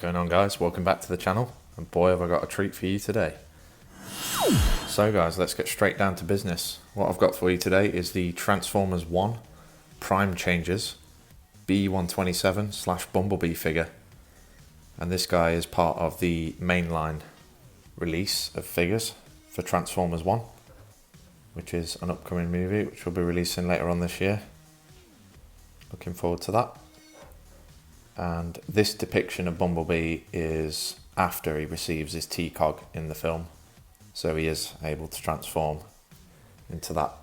going on, guys? Welcome back to the channel, and boy have I got a treat for you today. So guys, let's get straight down to business. What I've got for you today is the Transformers 1 Prime Changes B127/Bumblebee figure, and this guy is part of the mainline release of figures for Transformers 1, which is an upcoming movie which we'll be releasing later on this year. Looking forward to that. And this depiction of Bumblebee is after he receives his T-Cog in the film, so he is able to transform into that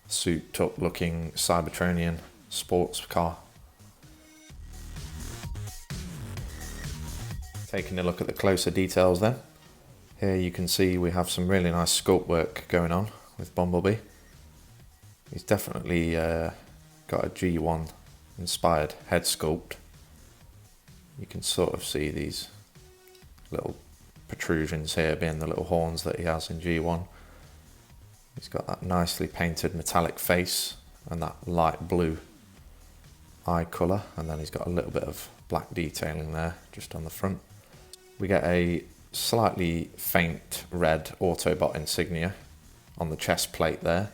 souped up looking Cybertronian sports car. Taking a look at the closer details then, here you can see we have some really nice sculpt work going on with Bumblebee. He's definitely got a G1 inspired head sculpt. You can sort of see these little protrusions here being the little horns that he has in G1. He's got that nicely painted metallic face and that light blue eye colour, and then he's got a little bit of black detailing there just on the front. We get a slightly faint red Autobot insignia on the chest plate there,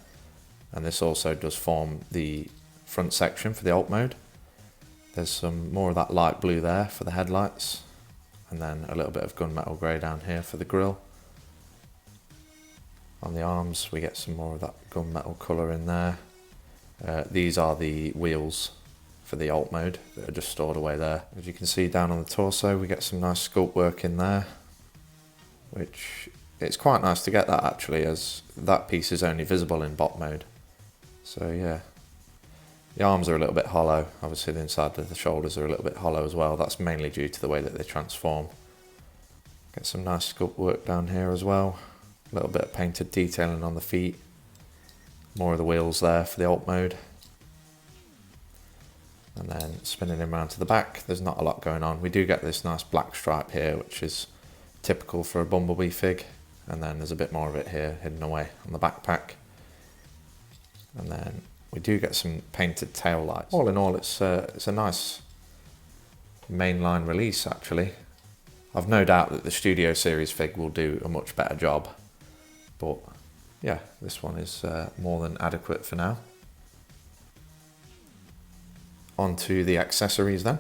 and this also does form the front section for the alt mode. There's some more of that light blue there for the headlights, and then a little bit of gunmetal grey down here for the grille. On the arms we get some more of that gunmetal colour in there. These are the wheels for the alt mode that are just stored away there. As you can see down on the torso, we get some nice sculpt work in there, which it's quite nice to get that actually, as that piece is only visible in bot mode. So yeah. The arms are a little bit hollow, obviously the inside of the shoulders are a little bit hollow as well. That's mainly due to the way that they transform. Get some nice sculpt work down here as well. A little bit of painted detailing on the feet. More of the wheels there for the alt mode. And then spinning him around to the back, there's not a lot going on. We do get this nice black stripe here, which is typical for a Bumblebee fig. And then there's a bit more of it here hidden away on the backpack. And then we do get some painted tail lights. All in all, it's a nice mainline release actually. I've no doubt that the Studio Series fig will do a much better job, but yeah, this one is more than adequate for now. On to the accessories then.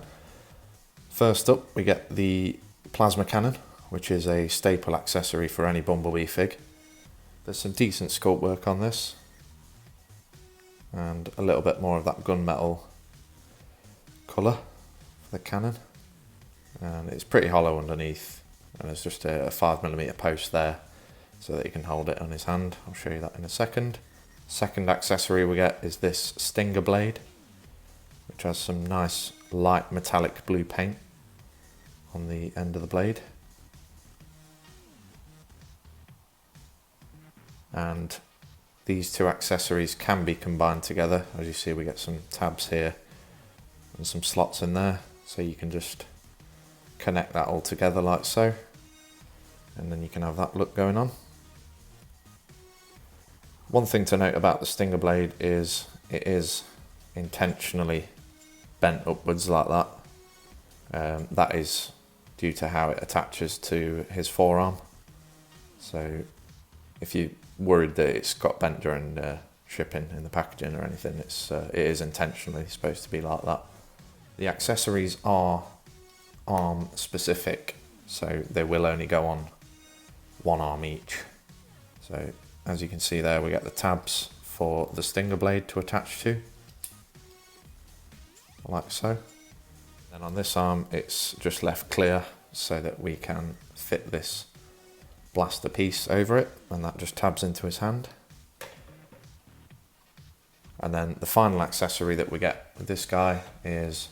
First up, we get the plasma cannon, which is a staple accessory for any Bumblebee fig. There's some decent sculpt work on this, and a little bit more of that gunmetal colour for the cannon, and it's pretty hollow underneath, and there's just a 5mm post there so that he can hold it on his hand. I'll show you that in a second. Second accessory we get is this Stinger blade, which has some nice light metallic blue paint on the end of the blade, and these two accessories can be combined together. As you see, we get some tabs here and some slots in there, so you can just connect that all together like so, and then you can have that look going on. One thing to note about the Stinger blade is it is intentionally bent upwards like that. That is due to how it attaches to his forearm. So if you worried that it's got bent during shipping in the packaging or anything, it is intentionally supposed to be like that. The accessories are arm specific, so they will only go on one arm each. So as you can see there, we get the tabs for the Stinger blade to attach to, like so. And on this arm it's just left clear so that we can fit this blaster piece over it, and that just tabs into his hand. And then the final accessory that we get with this guy is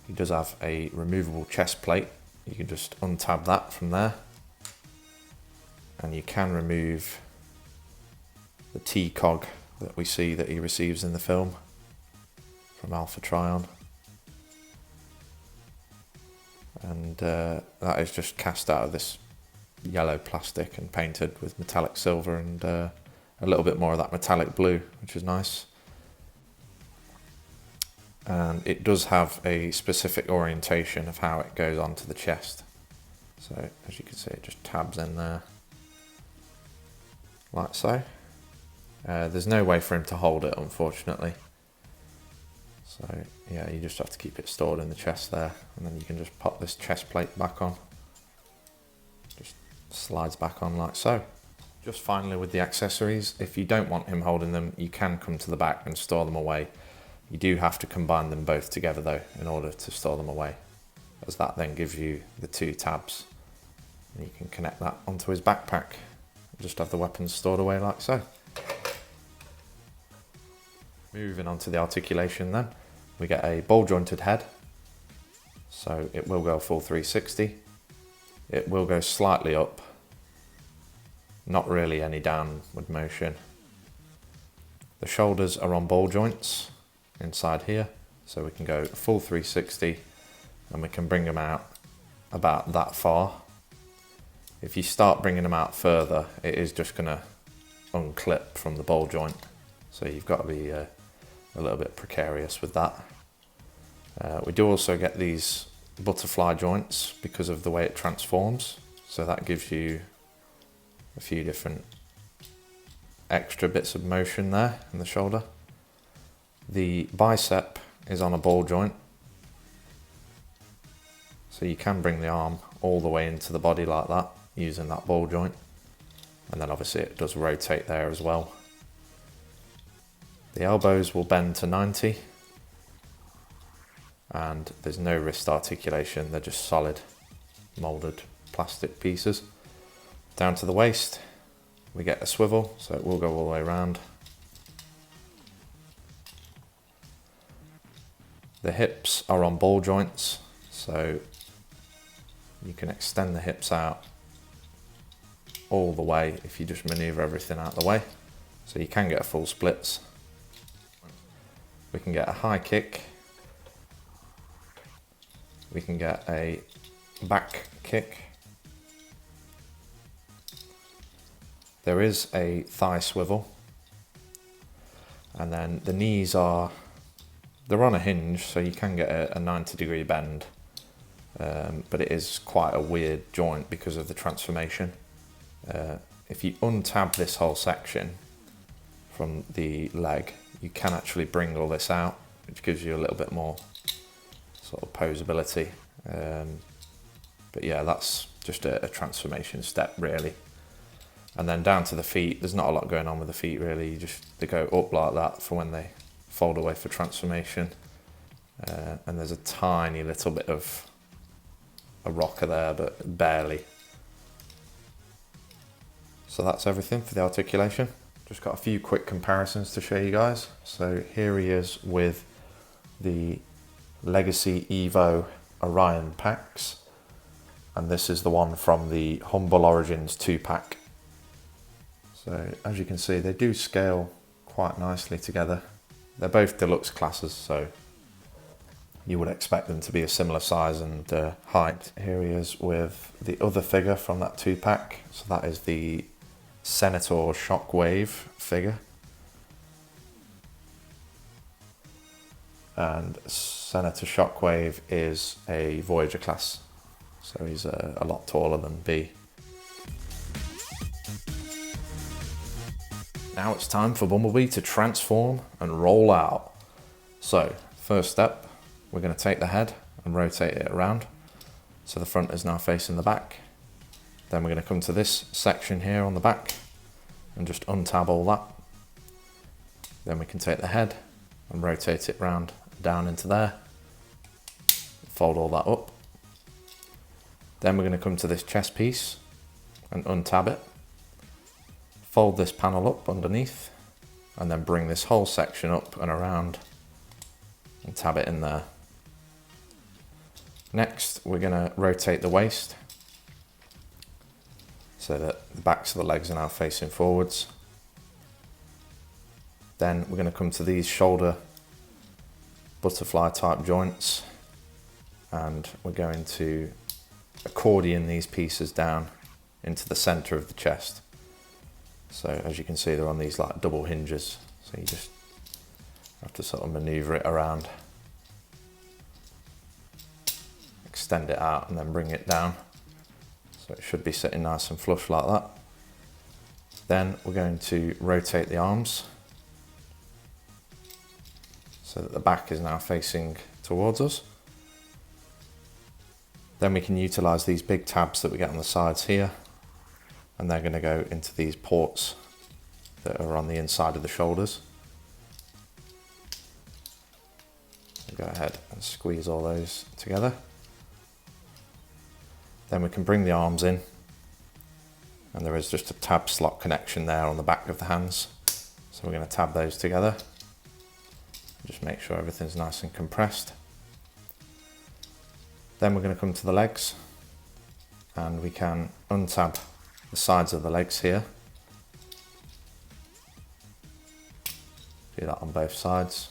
he does have a removable chest plate. You can just untab that from there, and you can remove the T-Cog that we see that he receives in the film from Alpha Trion, and that is just cast out of this yellow plastic and painted with metallic silver and a little bit more of that metallic blue, which is nice. and it does have a specific orientation of how it goes onto the chest. So as you can see, it just tabs in there like so. There's no way for him to hold it, unfortunately. So yeah, you just have to keep it stored in the chest there, and then you can just pop this chest plate back on. Just slides back on like so. Just finally with the accessories, if you don't want him holding them, you can come to the back and store them away. You do have to combine them both together though in order to store them away, as that then gives you the 2 tabs. And you can connect that onto his backpack and just have the weapons stored away like so. Moving on to the articulation then, we get a ball jointed head, so it will go full 360. It will go slightly up, not really any downward motion. The shoulders are on ball joints inside here, so we can go full 360 and we can bring them out about that far. If you start bringing them out further, it is just going to unclip from the ball joint, so you've got to be a little bit precarious with that. We do also get these butterfly joints because of the way it transforms, so that gives you a few different extra bits of motion there in the shoulder. The bicep is on a ball joint, so you can bring the arm all the way into the body like that using that ball joint, and then obviously it does rotate there as well. The elbows will bend to 90, and there's no wrist articulation, they're just solid moulded plastic pieces. Down to the waist, we get a swivel, so it will go all the way around. The hips are on ball joints, so you can extend the hips out all the way if you just maneuver everything out of the way. So you can get a full splits. We can get a high kick. We can get a back kick. There is a thigh swivel. And then the knees they're on a hinge, so you can get a 90-degree bend. But it is quite a weird joint because of the transformation. If you untab this whole section from the leg, you can actually bring all this out, which gives you a little bit more sort of posability. But yeah, that's just a transformation step really. And then down to the feet, there's not a lot going on with the feet really. They go up like that for when they fold away for transformation. And there's a tiny little bit of a rocker there, but barely. So that's everything for the articulation. Just got a few quick comparisons to show you guys. So here he is with the Legacy Evo Orion packs, and this is the one from the Humble Origins 2-pack. So as you can see, they do scale quite nicely together. They're both deluxe classes, so you would expect them to be a similar size and height. Here he is with the other figure from that 2-pack. So that is the Senator Shockwave figure. And Senator Shockwave is a Voyager class, so he's a lot taller than B. Now it's time for Bumblebee to transform and roll out. So first step, we're going to take the head and rotate it around, so the front is now facing the back. Then we're going to come to this section here on the back and just untab all that. Then we can take the head and rotate it round down into there, fold all that up. Then we're going to come to this chest piece and untab it, fold this panel up underneath, and then bring this whole section up and around and tab it in there. Next, we're going to rotate the waist so that the backs of the legs are now facing forwards. Then we're going to come to these shoulder butterfly type joints, and we're going to accordion these pieces down into the center of the chest. So as you can see, they're on these like double hinges, so you just have to sort of maneuver it around extend it out and then bring it down. So it should be sitting nice and flush like that. Then we're going to rotate the arms so that the back is now facing towards us. Then we can utilize these big tabs that we get on the sides here, and they're going to go into these ports that are on the inside of the shoulders. Go ahead and squeeze all those together. Then we can bring the arms in, and there is just a tab slot connection there on the back of the hands. So we're going to tab those together. Just make sure everything's nice and compressed. Then we're going to come to the legs, and we can untab the sides of the legs here. Do that on both sides.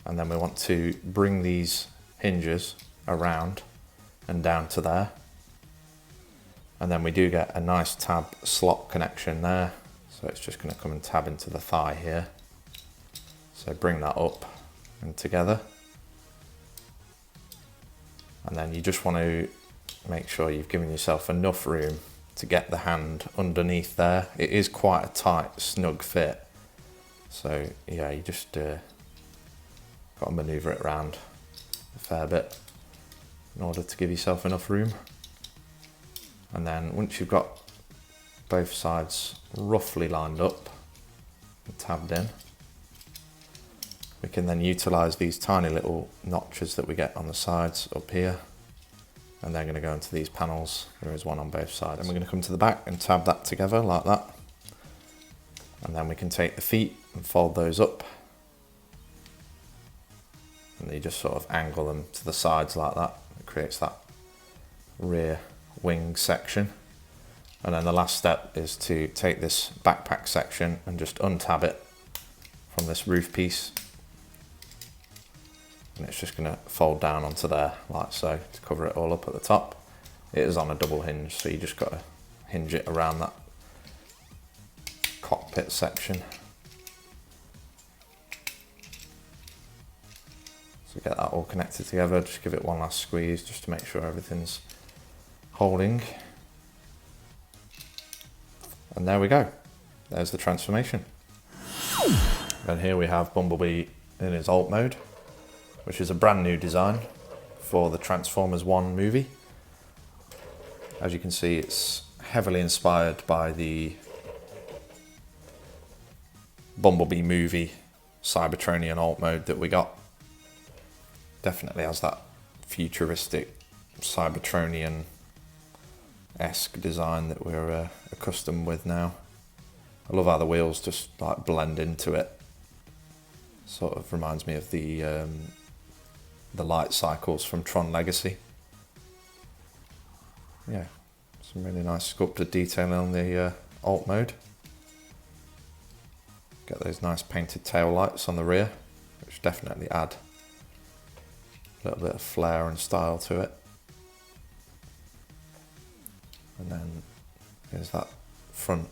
And then we want to bring these hinges around and down to there. And then we do get a nice tab slot connection there. So it's just going to come and tab into the thigh here. So bring that up and together. And then you just want to make sure you've given yourself enough room to get the hand underneath there. It is quite a tight, snug fit. So yeah, you just got to manoeuvre it around a fair bit in order to give yourself enough room. And then once you've got both sides roughly lined up and tabbed in, we can then utilize these tiny little notches that we get on the sides up here, and they're going to go into these panels. There is one on both sides, and we're going to come to the back and tab that together like that. And then we can take the feet and fold those up, and you just sort of angle them to the sides like that. It creates that rear wing section. And then the last step is to take this backpack section and just untab it from this roof piece, and it's just going to fold down onto there like so to cover it all up at the top. It is on a double hinge, so you just got to hinge it around that cockpit section. So get that all connected together, just give it one last squeeze just to make sure everything's holding. And there we go, there's the transformation. And here we have Bumblebee in his alt mode, which is a brand new design for the Transformers 1 movie. As you can see, it's heavily inspired by the Bumblebee movie Cybertronian alt mode that we got. Definitely has that futuristic Cybertronian-esque design that we're accustomed with now. I love how the wheels just like blend into it. Sort of reminds me of the light cycles from Tron Legacy. Yeah, some really nice sculpted detailing on the alt mode. Get those nice painted tail lights on the rear, which definitely add a little bit of flair and style to it. And then there's that front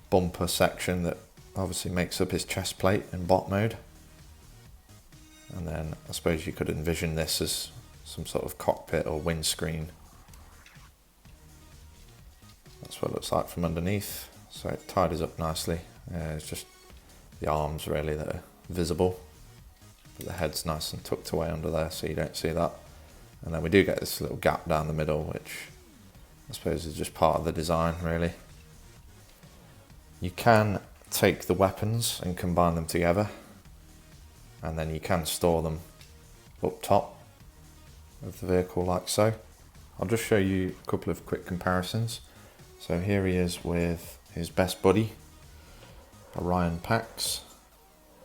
bumper section that obviously makes up his chest plate in bot mode. And then I suppose you could envision this as some sort of cockpit or windscreen. That's what it looks like from underneath. So it tidies up nicely. It's just the arms really that are visible, but the head's nice and tucked away under there so you don't see that. And then we do get this little gap down the middle, which I suppose is just part of the design really. You can take the weapons and combine them together, and then you can store them up top of the vehicle like so. I'll just show you a couple of quick comparisons. So here he is with his best buddy, Orion Pax,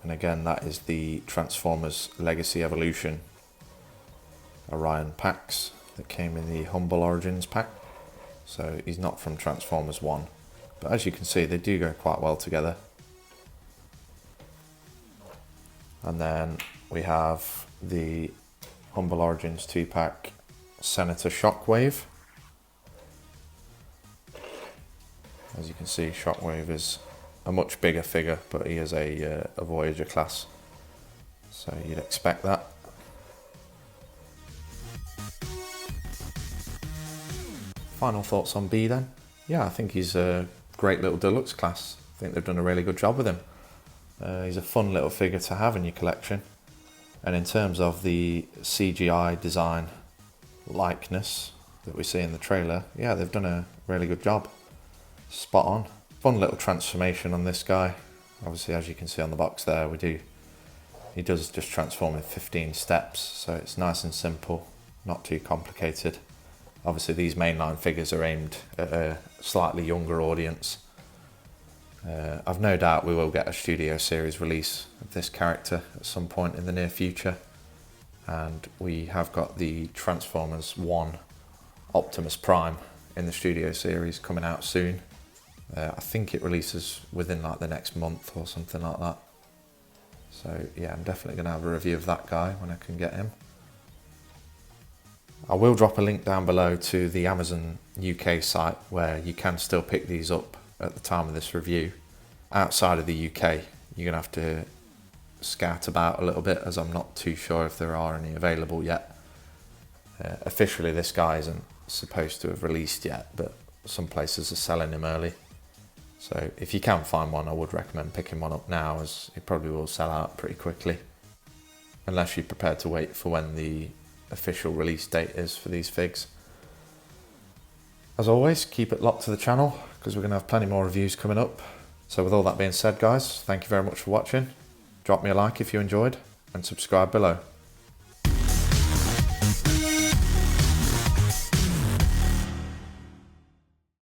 and again that is the Transformers Legacy Evolution Orion Pax that came in the Humble Origins pack. So he's not from Transformers 1, but as you can see they do go quite well together. And then we have the Humble Origins 2-pack Senator Shockwave. As you can see, Shockwave is a much bigger figure, but he is a Voyager class, so you'd expect that. Final thoughts on B then? Yeah, I think he's a great little deluxe class. I think they've done a really good job with him. He's a fun little figure to have in your collection. And in terms of the CGI design likeness that we see in the trailer, yeah, they've done a really good job. Spot on. Fun little transformation on this guy. Obviously, as you can see on the box there, he does just transform in 15 steps, so it's nice and simple, not too complicated. Obviously, these mainline figures are aimed at a slightly younger audience. I've no doubt we will get a Studio Series release of this character at some point in the near future. And we have got the Transformers 1 Optimus Prime in the Studio Series coming out soon. I think it releases within like the next month or something like that. So yeah, I'm definitely going to have a review of that guy when I can get him. I will drop a link down below to the Amazon UK site where you can still pick these up at the time of this review. Outside of the UK, you're going to have to scout about a little bit, as I'm not too sure if there are any available yet. Officially, this guy isn't supposed to have released yet, but some places are selling him early. So if you can find one, I would recommend picking one up now, as it probably will sell out pretty quickly. Unless you're prepared to wait for when the official release date is for these figs. As always, keep it locked to the channel, because we're going to have plenty more reviews coming up. So with all that being said, guys, thank you very much for watching. Drop me a like if you enjoyed, and subscribe below.